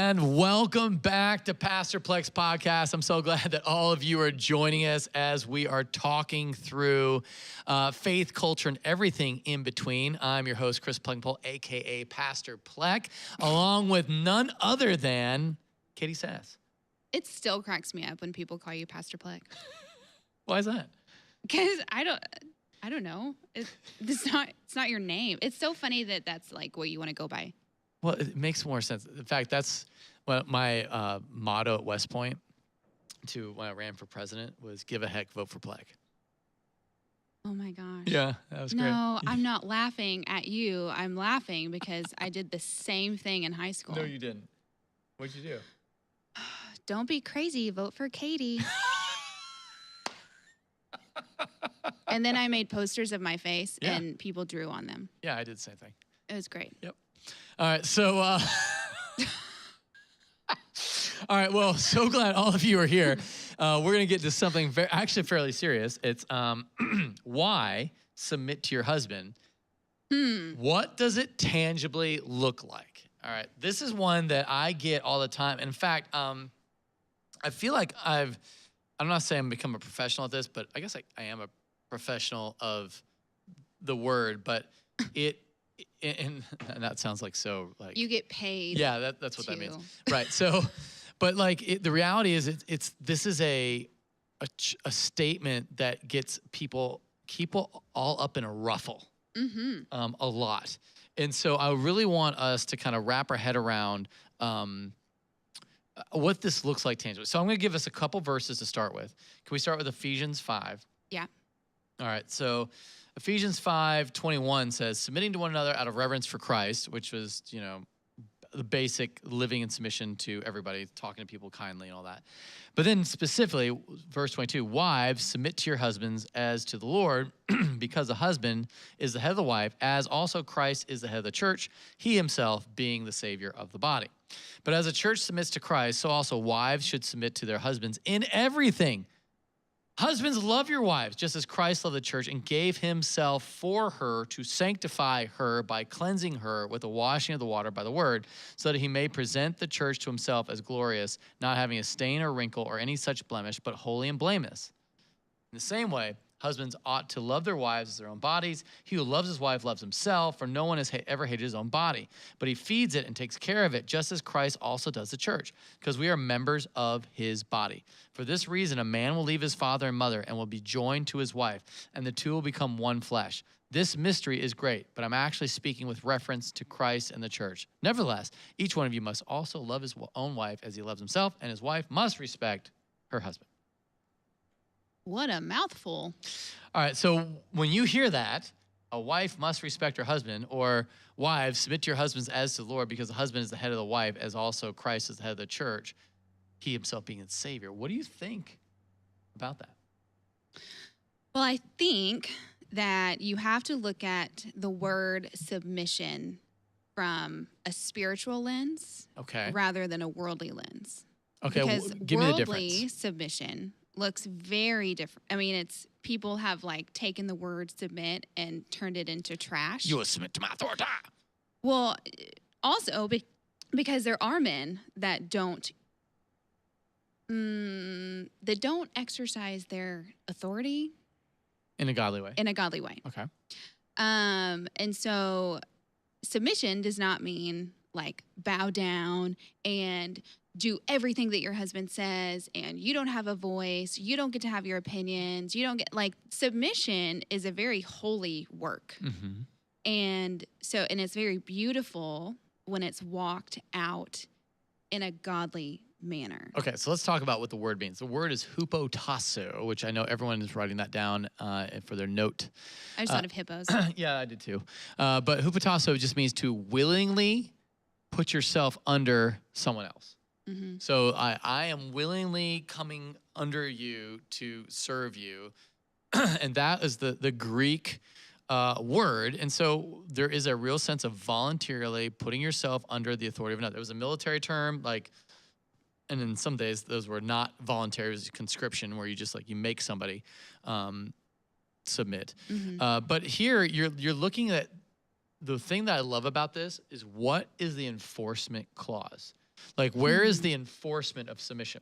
And welcome back to Pastor Plek's podcast. I'm so glad that all of you are joining us as we are talking through faith, culture, and everything in between. I'm your host, Chris Plek, a.k.a. Pastor Plek, along with none other than Katie Sass. It still cracks me up when people call you Pastor Plek. Why is that? Because I don't know. It's not your name. It's so funny that that's like what you want to go by. Well, it makes more sense. In fact, that's what my motto at West Point when I ran for president was give a heck, vote for Plek. Oh my gosh. Yeah, that was great. No, I'm not laughing at you. I'm laughing because I did the same thing in high school. No, you didn't. What'd you do? Don't be crazy. Vote for Katie. And then I made posters of my face and people drew on them. Yeah, I did the same thing. It was great. Yep. All right, so, all right, well, so glad all of you are here. We're going to get to something actually fairly serious. It's why submit to your husband. What does it tangibly look like? All right, this is one that I get all the time. In fact, I feel like I'm not saying I'm become a professional at this, but I guess I am a professional of the word, but and that sounds like so like you get paid. Yeah, that's what that means, right? So, but like the reality is, this is a statement that gets people all up in a ruffle, a lot, and so I really want us to kind of wrap our head around what this looks like tangibly. So I'm going to give us a couple verses to start with. Can we start with Ephesians 5? Yeah. All right, so Ephesians 5:21 says, submitting to one another out of reverence for Christ, which was, the basic living in submission to everybody, talking to people kindly and all that. But then specifically, verse 22, wives, submit to your husbands as to the Lord, because the husband is the head of the wife, as also Christ is the head of the church, he himself being the Savior of the body. But as the church submits to Christ, so also wives should submit to their husbands in everything. Husbands, love your wives, just as Christ loved the church and gave himself for her to sanctify her by cleansing her with the washing of the water by the word, so that he may present the church to himself as glorious, not having a stain or wrinkle or any such blemish, but holy and blameless. In the same way, husbands ought to love their wives as their own bodies. He who loves his wife loves himself, for no one has ever hated his own body, but he feeds it and takes care of it, just as Christ also does the church, because we are members of his body. For this reason, a man will leave his father and mother and will be joined to his wife, and the two will become one flesh. This mystery is great, but I'm actually speaking with reference to Christ and the church. Nevertheless, each one of you must also love his own wife as he loves himself, and his wife must respect her husband. What a mouthful. All right, so when you hear that, a wife must respect her husband, or wives, submit to your husbands as to the Lord, because the husband is the head of the wife, as also Christ is the head of the church, he himself being its Savior. What do you think about that? Well, I think that you have to look at the word submission from a spiritual lens rather than a worldly lens. Okay, because give me the worldly difference. Submission looks very different. I mean, people have like taken the word submit and turned it into trash. You will submit to my authority. Well, also because there are men that don't exercise their authority in a godly way. Okay. And so submission does not mean like bow down and do everything that your husband says, and you don't have a voice, you don't get to have your opinions, you don't get, like, submission is a very holy work. And it's very beautiful when it's walked out in a godly manner. Okay, so let's talk about what the word means. The word is hupotasso, which I know everyone is writing that down for their note. I just thought of hippos. Yeah, I did too. But hupotasso just means to willingly put yourself under someone else. So I am willingly coming under you to serve you. And that is the Greek word. And so there is a real sense of voluntarily putting yourself under the authority of another. It was a military term, and in some days those were not voluntary. It was conscription, where you just you make somebody submit. But here you're looking at the thing that I love about this is, what is the enforcement clause? Like, where is the enforcement of submission?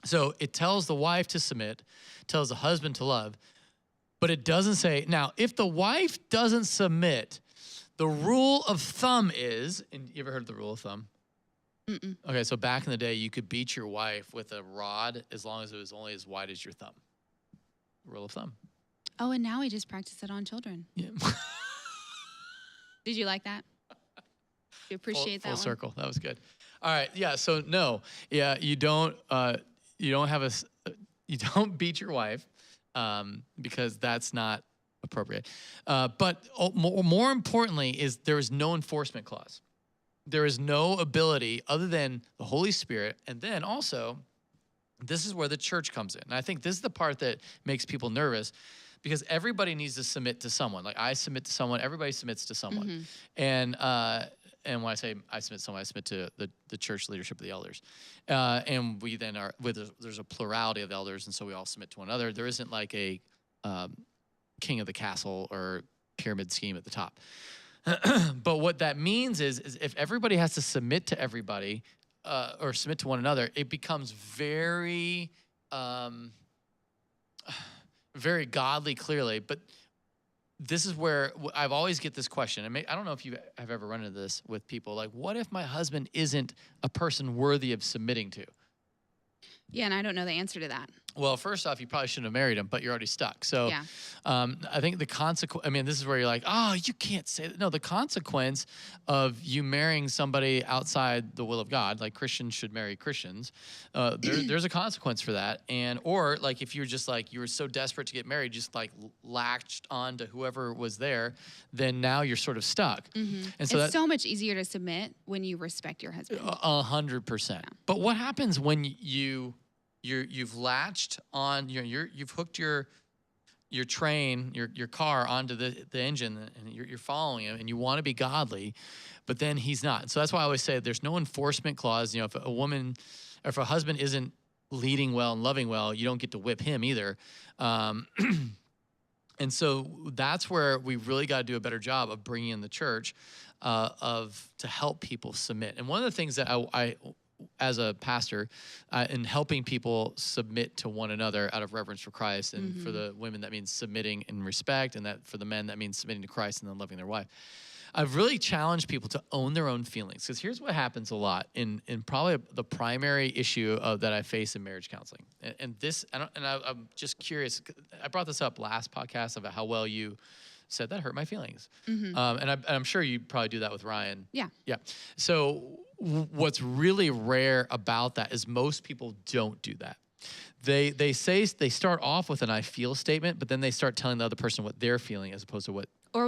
So it tells the wife to submit, tells the husband to love, but it doesn't say, now, if the wife doesn't submit, the rule of thumb is, and you ever heard of the rule of thumb? Mm-mm. Okay, so back in the day, you could beat your wife with a rod as long as it was only as wide as your thumb. Rule of thumb. Oh, and now we just practice it on children. Yeah. Did you like that? You appreciate full that one? circle. That was good. All right. Yeah. So no. Yeah. You don't beat your wife because that's not appropriate. But more importantly is there is no enforcement clause. There is no ability other than the Holy Spirit. And then also, this is where the church comes in. And I think this is the part that makes people nervous because everybody needs to submit to someone. Like I submit to someone, everybody submits to someone. And when I say I submit to someone, I submit to the church leadership of the elders. And we then there's a plurality of elders, and so we all submit to one another. There isn't like a king of the castle or pyramid scheme at the top. But what that means is if everybody has to submit to everybody or submit to one another, it becomes very, very godly clearly. But this is where I've always get this question. I don't know if you have ever run into this with people. Like, what if my husband isn't a person worthy of submitting to? Yeah, and I don't know the answer to that. Well, first off, you probably shouldn't have married him, but you're already stuck. So Yeah. I think the consequence, this is where you're like, oh, you can't say that. No, the consequence of you marrying somebody outside the will of God, like Christians should marry Christians, there's a consequence for that. Or like if you're just like, you were so desperate to get married, just like latched on to whoever was there, then now you're sort of stuck. And so it's so much easier to submit when you respect your husband. 100%. Yeah. But what happens when you've latched on, you've hooked your train, your car onto the engine, and you're following him, and you want to be godly, but then he's not. So that's why I always say there's no enforcement clause. If a woman, or if a husband isn't leading well and loving well, you don't get to whip him either. And so that's where we really got to do a better job of bringing in the church to help people submit. And one of the things that I as a pastor, in helping people submit to one another out of reverence for Christ, and for the women that means submitting in respect, and that for the men that means submitting to Christ and then loving their wife. I've really challenged people to own their own feelings, because here's what happens a lot in probably the primary issue that I face in marriage counseling. I'm just curious. I brought this up last podcast about how well you said that hurt my feelings, and I'm sure you probably do that with Ryan. Yeah. So what's really rare about that is most people don't do that. They start off with an I feel statement, but then they start telling the other person what they're feeling as opposed to what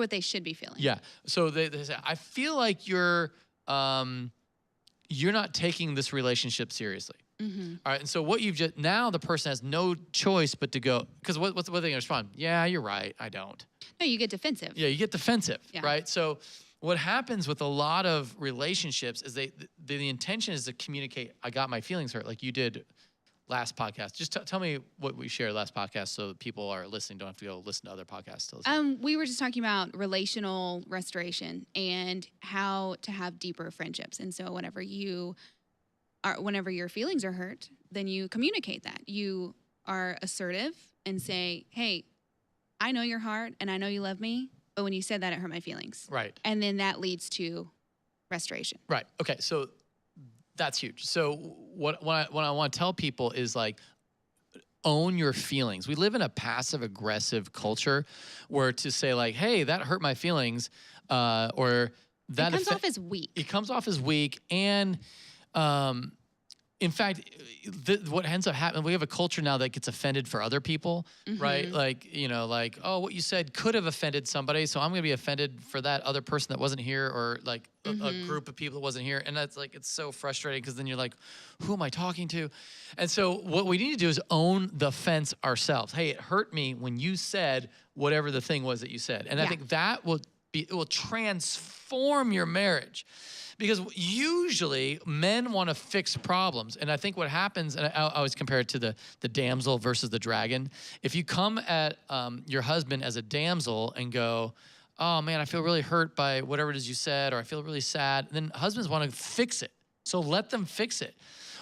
they should be feeling. Yeah. So they say, I feel like you're not taking this relationship seriously. All right. And so what you've just, now the person has no choice but to go, because what's the way they respond? Yeah, you're right. I don't. No, you get defensive. Yeah, you get defensive, right? So what happens with a lot of relationships is the intention is to communicate, I got my feelings hurt, like you did last podcast. Just tell me what we shared last podcast so that people are listening don't have to go listen to other podcasts. We were just talking about relational restoration and how to have deeper friendships. And so whenever your feelings are hurt, then you communicate that. You are assertive and say, hey, I know your heart and I know you love me, but when you said that, it hurt my feelings. Right. And then that leads to restoration. Right. Okay. So that's huge. So what I want to tell people is like, own your feelings. We live in a passive aggressive culture where to say like, hey, that hurt my feelings, or that it comes off as weak. It comes off as weak. And in fact, what ends up happening, we have a culture now that gets offended for other people, right? Like, oh, what you said could have offended somebody, so I'm going to be offended for that other person that wasn't here, or like a group of people that wasn't here. And that's like, it's so frustrating because then you're like, who am I talking to? And so what we need to do is own the offense ourselves. Hey, it hurt me when you said whatever the thing was that you said. And I think that it will transform your marriage. Because usually men want to fix problems. And I think what happens, and I always compare it to the damsel versus the dragon. If you come at your husband as a damsel and go, oh man, I feel really hurt by whatever it is you said, or I feel really sad, then husbands want to fix it. So let them fix it.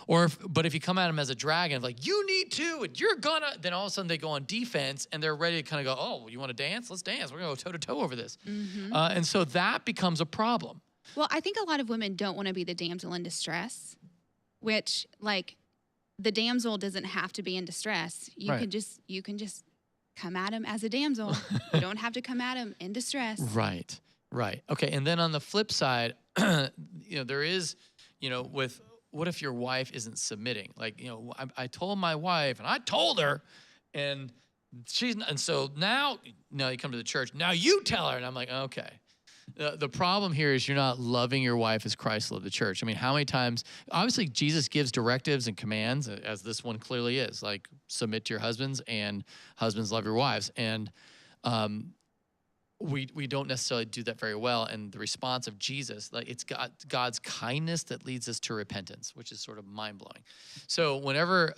But if you come at them as a dragon, like, you need to, and you're gonna, then all of a sudden they go on defense and they're ready to kind of go, oh, you want to dance? Let's dance. We're gonna go toe to toe over this. And so that becomes a problem. Well, I think a lot of women don't want to be the damsel in distress, which, like, the damsel doesn't have to be in distress. You Right. can just come at him as a damsel. You don't have to come at him in distress. Right. Okay. And then on the flip side, there is, with what if your wife isn't submitting? Like, I told my wife and I told her, and and so now you come to the church. Now you tell her, and I'm like, okay. The problem here is you're not loving your wife as Christ loved the church. I mean, how many times, obviously Jesus gives directives and commands, as this one clearly is, like, submit to your husbands, and husbands love your wives. And we don't necessarily do that very well. And the response of Jesus, like, it's God's kindness that leads us to repentance, which is sort of mind-blowing. So whenever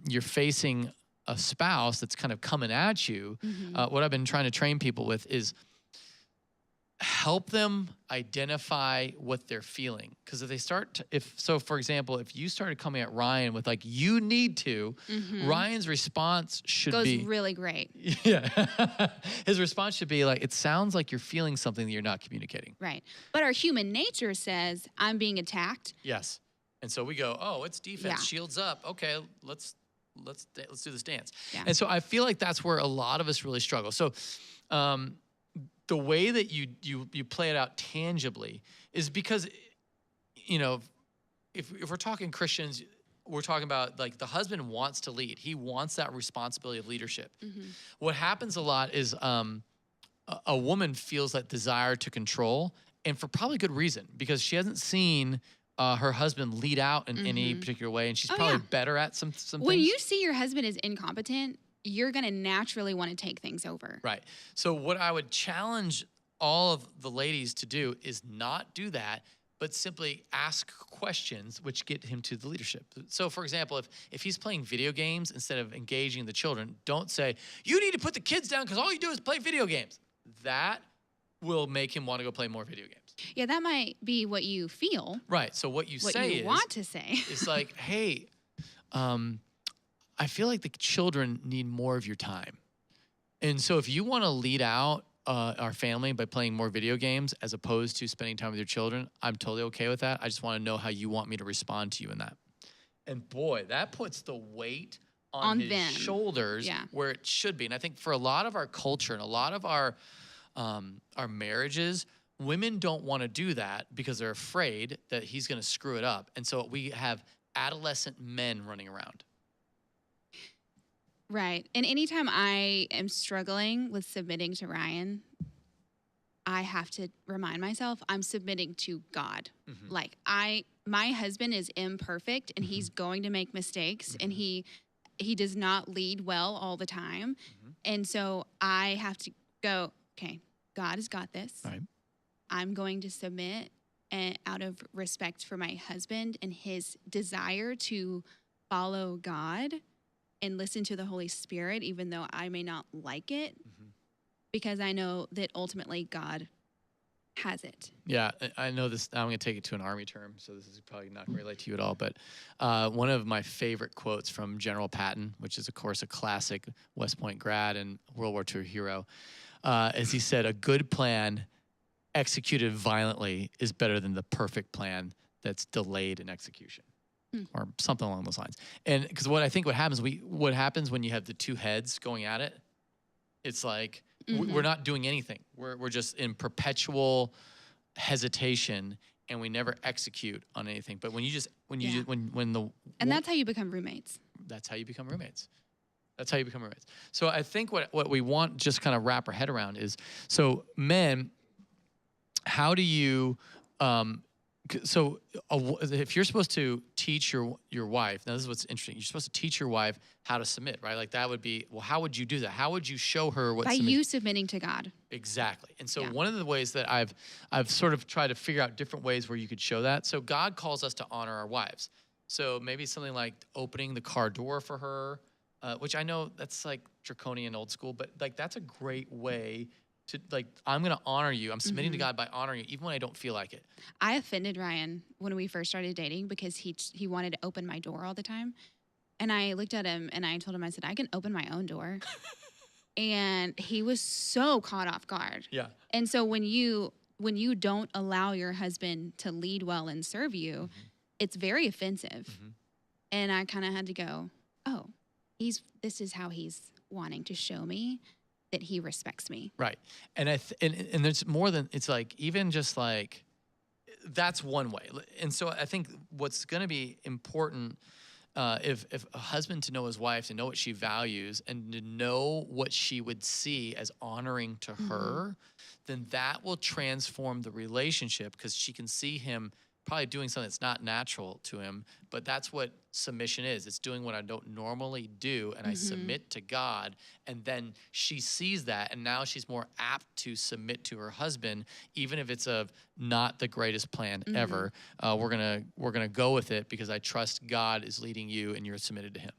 you're facing a spouse that's kind of coming at you, what I've been trying to train people with is help them identify what they're feeling. Because if they start for example, if you started coming at Ryan with, like, you need to, Ryan's response should Goes be really great. Yeah. His response should be like, it sounds like you're feeling something that you're not communicating. Right. But our human nature says, I'm being attacked. Yes. And so we go, oh, it's defense, Yeah. shields up. Okay, let's do this dance. Yeah. And so I feel like that's where a lot of us really struggle. So the way that you play it out tangibly is because, if we're talking Christians, we're talking about, like, the husband wants to lead. He wants that responsibility of leadership. What happens a lot is a woman feels that desire to control, and for probably good reason, because she hasn't seen her husband lead out in any particular way, and she's probably better at some When things. you see your husband is incompetent, you're going to naturally want to take things over. Right. So what I would challenge all of the ladies to do is not do that, but simply ask questions which get him to the leadership. So, for example, if he's playing video games instead of engaging the children, don't say, you need to put the kids down because all you do is play video games. That will make him want to go play more video games. Yeah, that might be what you feel. Right. So what you want to say is like, hey, I feel like the children need more of your time. And so if you want to lead out our family by playing more video games as opposed to spending time with your children, I'm totally okay with that. I just want to know how you want me to respond to you in that. And boy, that puts the weight on his them. shoulders Yeah. where it should be. And I think for a lot of our culture and a lot of our marriages, women don't want to do that because they're afraid that he's going to screw it up. And so we have adolescent men running around. Right. And anytime I am struggling with submitting to Ryan, I have to remind myself I'm submitting to God. Like, my husband is imperfect, and he's going to make mistakes, and he does not lead well all the time. And so I have to go, okay, God has got this. Right. I'm going to submit out of respect for my husband and his desire to follow God and listen to the Holy Spirit, even though I may not like it, because I know that ultimately God has it. Yeah, I know this. I'm going to take it to an Army term, so this is probably not going to relate to you at all. But one of my favorite quotes from General Patton, which is, of course, a classic West Point grad and World War II hero, is he said, a good plan executed violently is better than the perfect plan that's delayed in execution. Or something along those lines. And because what happens when you have the two heads going at it, it's like we're not doing anything. We're just in perpetual hesitation, and we never execute on anything. But that's how you become roommates. That's how you become roommates. That's how you become roommates. So I think what we want just kind of wrap our head around is, so men, how do you if you're supposed to teach your wife, now this is what's interesting. You're supposed to teach your wife how to submit, right? Like, that would be, well, how would you do that? How would you show her what By you submitting to God. Exactly. And so one of the ways that I've sort of tried to figure out different ways where you could show that. So God calls us to honor our wives. So maybe something like opening the car door for her, which I know that's like draconian old school, but like that's a great way to like, I'm going to honor you. I'm submitting to God by honoring you, even when I don't feel like it. I offended Ryan when we first started dating because he wanted to open my door all the time. And I looked at him and I told him, I said, I can open my own door. And he was so caught off guard. Yeah. And so when you don't allow your husband to lead well and serve you, it's very offensive. And I kind of had to go, oh, this is how he's wanting to show me that he respects me. Right. And and there's more than, it's like, even just like, that's one way. And so I think what's going to be important, if a husband to know his wife, to know what she values and to know what she would see as honoring to her, then that will transform the relationship, because she can see him probably doing something that's not natural to him, but that's what submission is. It's doing what I don't normally do, and I submit to God, and then she sees that, and now she's more apt to submit to her husband, even if it's not the greatest plan ever. We're gonna go with it because I trust God is leading you, and you're submitted to Him.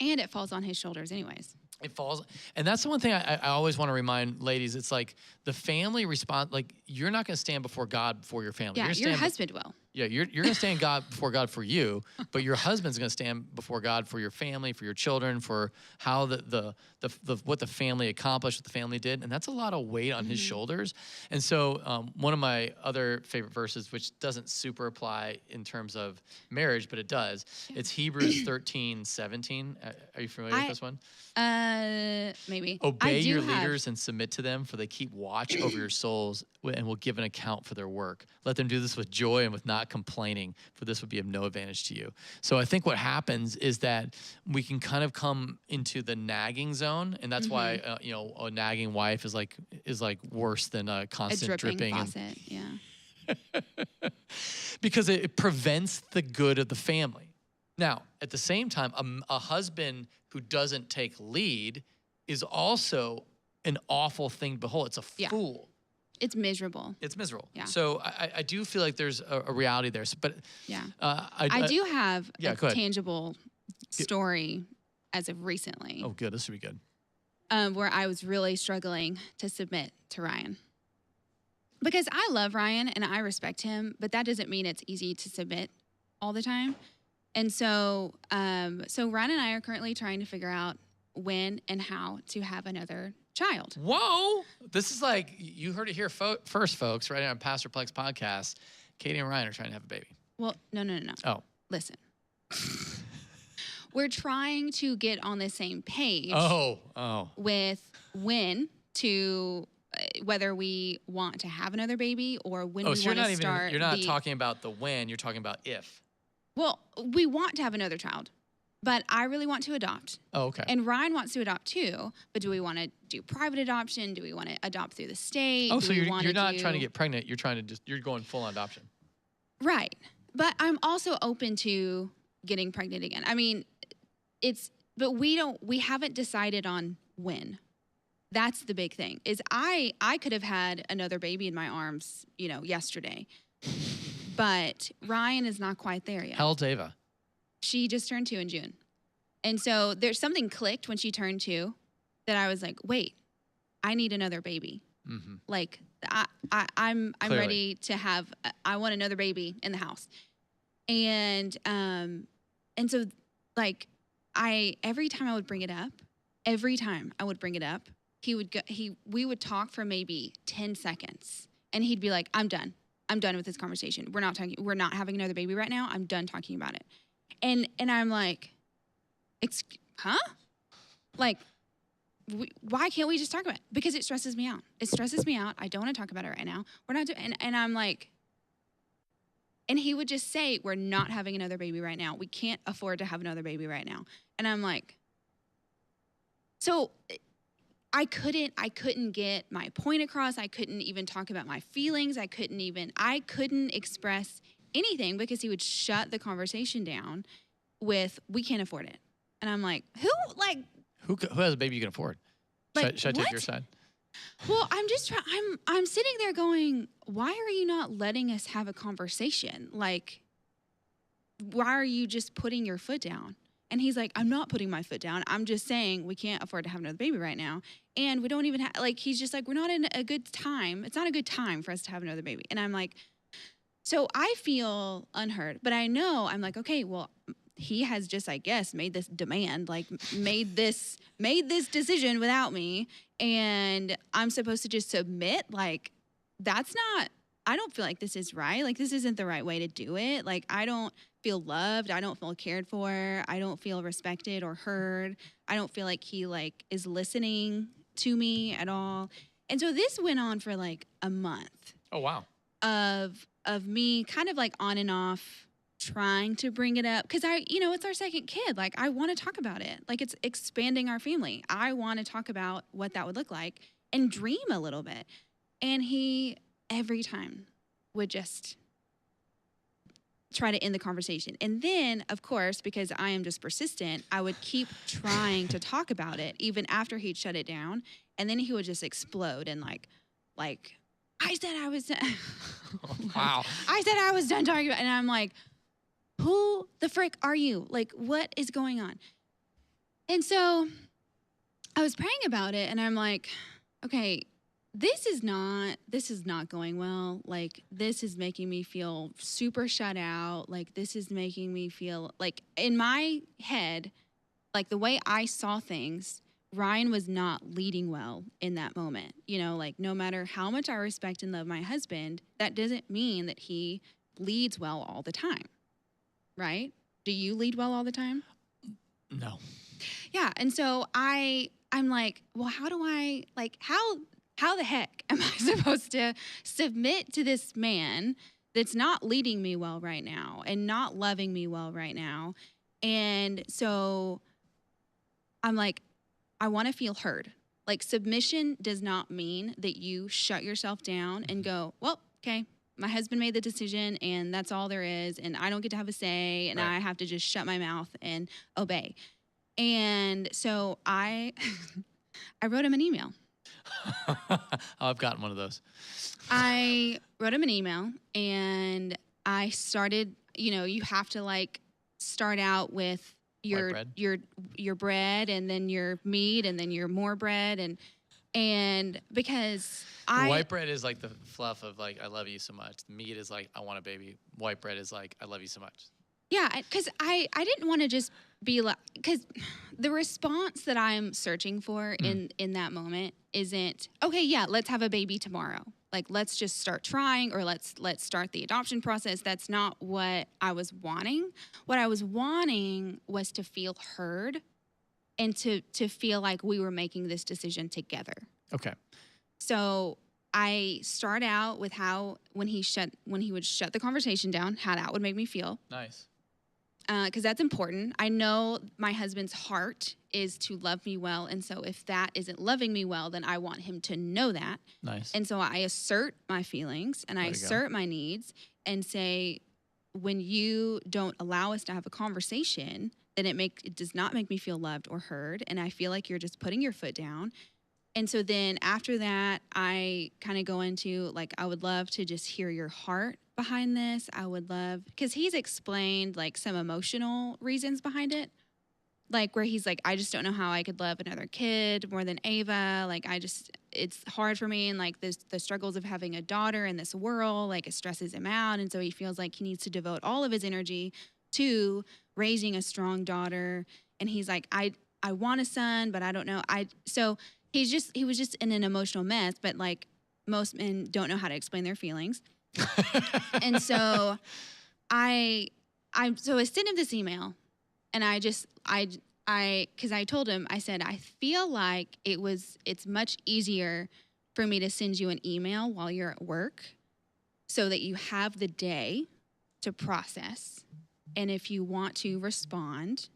And it falls on his shoulders, anyways. It falls, and that's the one thing I always want to remind ladies. It's like the family response. Like, you're not going to stand before God before your family. Yeah, your husband will. Yeah, you're going to stand before God for you, but your husband's going to stand before God for your family, for your children, for how what the family accomplished, what the family did, and that's a lot of weight on his shoulders. And so, one of my other favorite verses, which doesn't super apply in terms of marriage, but it does. It's Hebrews 13:17. Are you familiar with this one? Maybe. Obey your leaders and submit to them, for they keep watch over your souls and will give an account for their work. Let them do this with joy and with not complaining, for this would be of no advantage to you. So I think what happens is that we can kind of come into the nagging zone, and that's why a nagging wife is like worse than a constant dripping faucet. Yeah. Because it prevents the good of the family. Now, at the same time, a husband who doesn't take lead is also an awful thing to behold. It's a fool. It's miserable. It's miserable. Yeah. So I do feel like there's a reality there. But yeah, I do have a tangible story as of recently. Oh, good. This would be good. Where I was really struggling to submit to Ryan. Because I love Ryan and I respect him, but that doesn't mean it's easy to submit all the time. And so Ryan and I are currently trying to figure out when and how to have another child. Whoa. This is like, you heard it here first, folks, right on Pastor Plek's podcast. Katie and Ryan are trying to have a baby. Well, no. Oh. Listen. We're trying to get on the same page with when to, whether we want to have another baby or when we want to start. You're not talking about the when, you're talking about if. Well, we want to have another child, but I really want to adopt. Oh, okay. And Ryan wants to adopt too, but do we want to do private adoption? Do we want to adopt through the state? Oh, so you're not trying to get pregnant. You're going full on adoption. Right. But I'm also open to getting pregnant again. I mean, but we haven't decided on when. That's the big thing, is I could have had another baby in my arms, yesterday. But Ryan is not quite there yet. How old's Ava? She just turned 2 in June. And so there's something clicked when she turned 2 that I was like, wait, I need another baby. Mm-hmm. Like I'm ready to have, I want another baby in the house. And so like every time I would bring it up, we would talk for maybe 10 seconds and he'd be like, I'm done with this conversation. We're not having another baby right now. I'm done talking about it. And I'm like, huh? Like, why can't we just talk about it? Because it stresses me out. I don't want to talk about it right now. We're not doing, and I'm like, and he would just say, we're not having another baby right now. We can't afford to have another baby right now. And I'm like, so I couldn't get my point across. I couldn't even talk about my feelings. I couldn't express anything because he would shut the conversation down with, we can't afford it. And I'm like, who has a baby you can afford? Like, should I take your side? Well, I'm sitting there going, why are you not letting us have a conversation? Like, why are you just putting your foot down? And he's like, I'm not putting my foot down. I'm just saying we can't afford to have another baby right now. And we don't even have, like, he's just like, we're not in a good time. It's not a good time for us to have another baby. And I'm like, so I feel unheard, but I know, I'm like, okay, well, he has just, I guess, made this demand, like made this decision without me. And I'm supposed to just submit. Like, that's not, I don't feel like this is right. Like, this isn't the right way to do it. Like, I don't feel loved. I don't feel cared for. I don't feel respected or heard. I don't feel like he like is listening to me at all. And so this went on for like a month. Oh, wow. Of me kind of like on and off trying to bring it up. Cause it's our second kid. Like, I want to talk about it. Like, it's expanding our family. I want to talk about what that would look like and dream a little bit. And he every time would just try to end the conversation. And then, of course, because I am just persistent, I would keep trying to talk about it even after he'd shut it down. And then he would just explode and like, I said I was done. Wow. I said I was done talking about it. And I'm like, who the frick are you? Like, what is going on? And so I was praying about it and I'm like, okay, this is not going well. Like, this is making me feel super shut out. Like, this is making me feel like in my head, like the way I saw things, Ryan was not leading well in that moment. Like, no matter how much I respect and love my husband, that doesn't mean that he leads well all the time. Right? Do you lead well all the time? No. Yeah. And so I'm like, well, how do I, like, how the heck am I supposed to submit to this man that's not leading me well right now and not loving me well right now? And so I'm like, I want to feel heard. Like, submission does not mean that you shut yourself down and go, well, okay, my husband made the decision and that's all there is. And I don't get to have a say and Right. I have to just shut my mouth and obey. And so I wrote him an email. I've gotten one of those. I wrote him an email and I started, you have to like start out with your bread and then your meat and then your more bread and because White bread is like the fluff of like, I love you so much. The meat is like, I want a baby. White bread is like, I love you so much. Yeah, because I didn't want to just be like, because the response that I'm searching for in that moment isn't, okay, yeah, let's have a baby tomorrow. Like, let's just start trying or let's start the adoption process. That's not what I was wanting. What I was wanting was to feel heard and to feel like we were making this decision together. Okay. So I start out with how when he would shut the conversation down, how that would make me feel. Nice. Because that's important. I know my husband's heart is to love me well. And so if that isn't loving me well, then I want him to know that. Nice. And so I assert my feelings and I assert my needs and say, when you don't allow us to have a conversation, then it does not make me feel loved or heard. And I feel like you're just putting your foot down. And so then after that, I kind of go into like, I would love to just hear your heart behind this. I would love, because he's explained like some emotional reasons behind it. Like where he's like, I just don't know how I could love another kid more than Ava. Like, it's hard for me. And like the struggles of having a daughter in this world, like it stresses him out. And so he feels like he needs to devote all of his energy to raising a strong daughter. And he's like, I want a son, but I don't know. So he was just in an emotional mess, but like most men don't know how to explain their feelings. And so I sent him this email and because I told him, I said, I feel like it's much easier for me to send you an email while you're at work so that you have the day to process. And if you want to respond,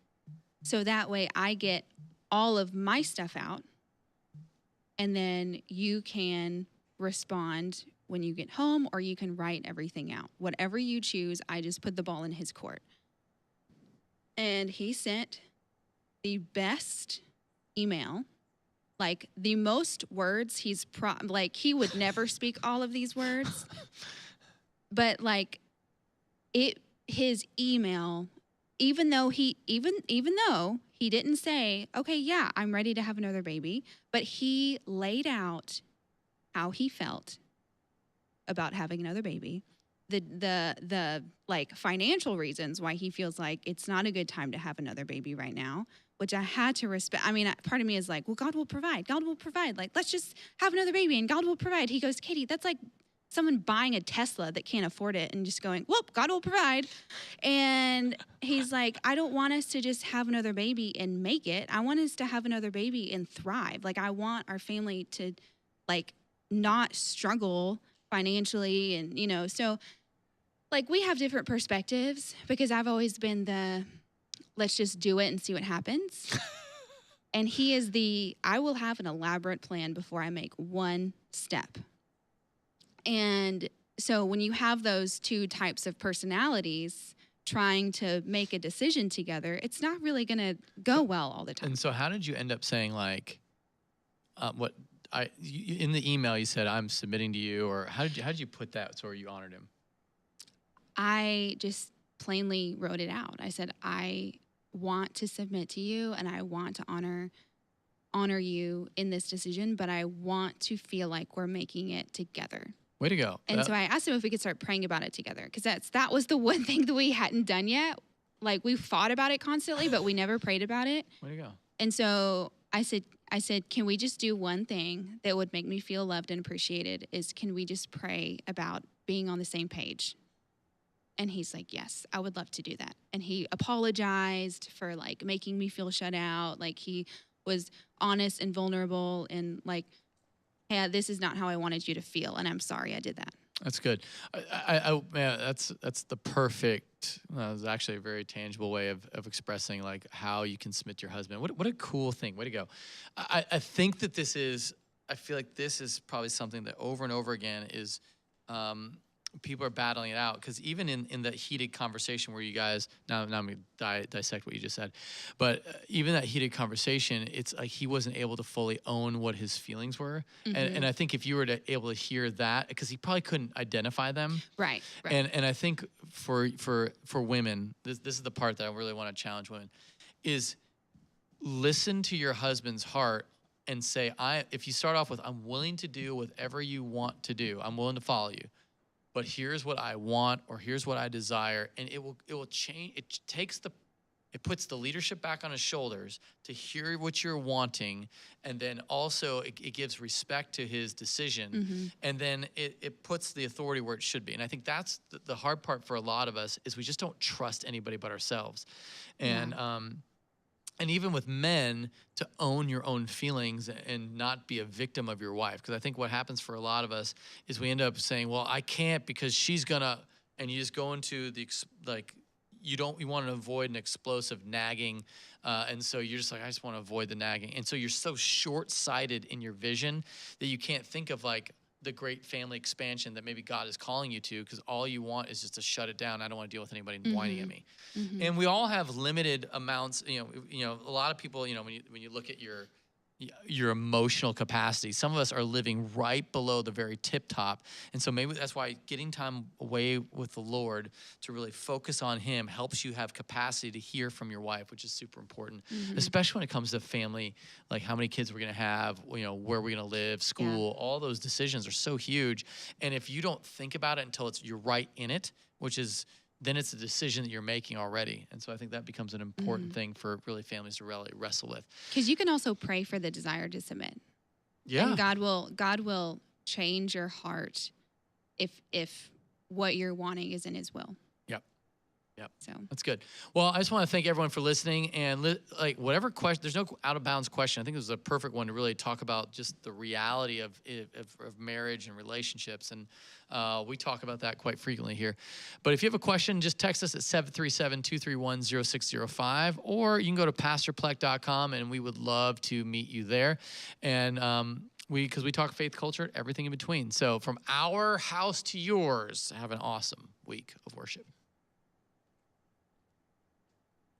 so that way I get all of my stuff out and then you can respond when you get home, or you can write everything out. Whatever you choose, I just put the ball in his court. And he sent the best email, like the most words like he would never speak all of these words, but like his email even though he didn't say, okay, yeah, I'm ready to have another baby, but he laid out how he felt about having another baby, the like financial reasons why he feels like it's not a good time to have another baby right now, which I had to respect. I mean, part of me is like, well, God will provide. God will provide. Like, let's just have another baby and God will provide. He goes, Katie, that's like someone buying a Tesla that can't afford it and just going, well, God will provide. And he's like, I don't want us to just have another baby and make it. I want us to have another baby and thrive. Like, I want our family to like not struggle financially. And, you know, so like we have different perspectives because I've always been the, let's just do it and see what happens. And he is I will have an elaborate plan before I make one step. And so when you have those two types of personalities trying to make a decision together, it's not really going to go well all the time. And so how did you end up saying like, in the email you said, I'm submitting to you, or how did you put that so you honored him? I just plainly wrote it out. I said, I want to submit to you and I want to honor you in this decision, but I want to feel like we're making it together. Way to go. And so I asked him if we could start praying about it together, because that was the one thing that we hadn't done yet. Like, we thought about it constantly, but we never prayed about it. Way to go. And so I said, can we just do one thing that would make me feel loved and appreciated, is can we just pray about being on the same page? And he's like, yes, I would love to do that. And he apologized for like making me feel shut out. Like, he was honest and vulnerable and like, hey, this is not how I wanted you to feel, and I'm sorry I did that. That's good. Man, that's the perfect. That was actually a very tangible way of expressing like how you can submit to your husband. What a cool thing. Way to go. I think that this is. I feel like this is probably something that over and over again is. People are battling it out, because even in the heated conversation where you guys, now I'm going to dissect what you just said, but even that heated conversation, it's like he wasn't able to fully own what his feelings were. Mm-hmm. And I think if you were able to hear that, because he probably couldn't identify them. Right. And I think for women, this is the part that I really want to challenge women, is listen to your husband's heart and say, if you start off with, I'm willing to do whatever you want to do, I'm willing to follow you, but here's what I want, or here's what I desire, and it will change. It puts the leadership back on his shoulders to hear what you're wanting, and then also it gives respect to his decision, mm-hmm. and then it puts the authority where it should be. And I think that's the hard part for a lot of us, is we just don't trust anybody but ourselves, and yeah. And even with men, to own your own feelings and not be a victim of your wife. Because I think what happens for a lot of us is we end up saying, well, I can't because she's gonna, and you just go into you want to avoid an explosive nagging. And so you're just like, I just want to avoid the nagging. And so you're so short-sighted in your vision that you can't think of like the great family expansion that maybe God is calling you to, because all you want is just to shut it down. I don't want to deal with anybody mm-hmm. whining at me. Mm-hmm. And we all have limited amounts. You know, a lot of people. When you look at your emotional capacity, some of us are living right below the very tip top. And so maybe that's why getting time away with the Lord to really focus on him helps you have capacity to hear from your wife, which is super important, mm-hmm. especially when it comes to family, like how many kids we're going to have, where we're going to live, school, all those decisions are so huge. And if you don't think about it until you're right in it, then it's a decision that you're making already. And so I think that becomes an important mm-hmm. thing for really families to really wrestle with. Because you can also pray for the desire to submit. Yeah. And God will change your heart if what you're wanting is in his will. Yep. So that's good. Well, I just want to thank everyone for listening, and whatever question, there's no out of bounds question. I think this is a perfect one to really talk about just the reality of marriage and relationships. And we talk about that quite frequently here. But if you have a question, just text us at 737-231-0605, or you can go to pastorplek.com, and we would love to meet you there. And because we talk faith, culture, everything in between. So from our house to yours, have an awesome week of worship.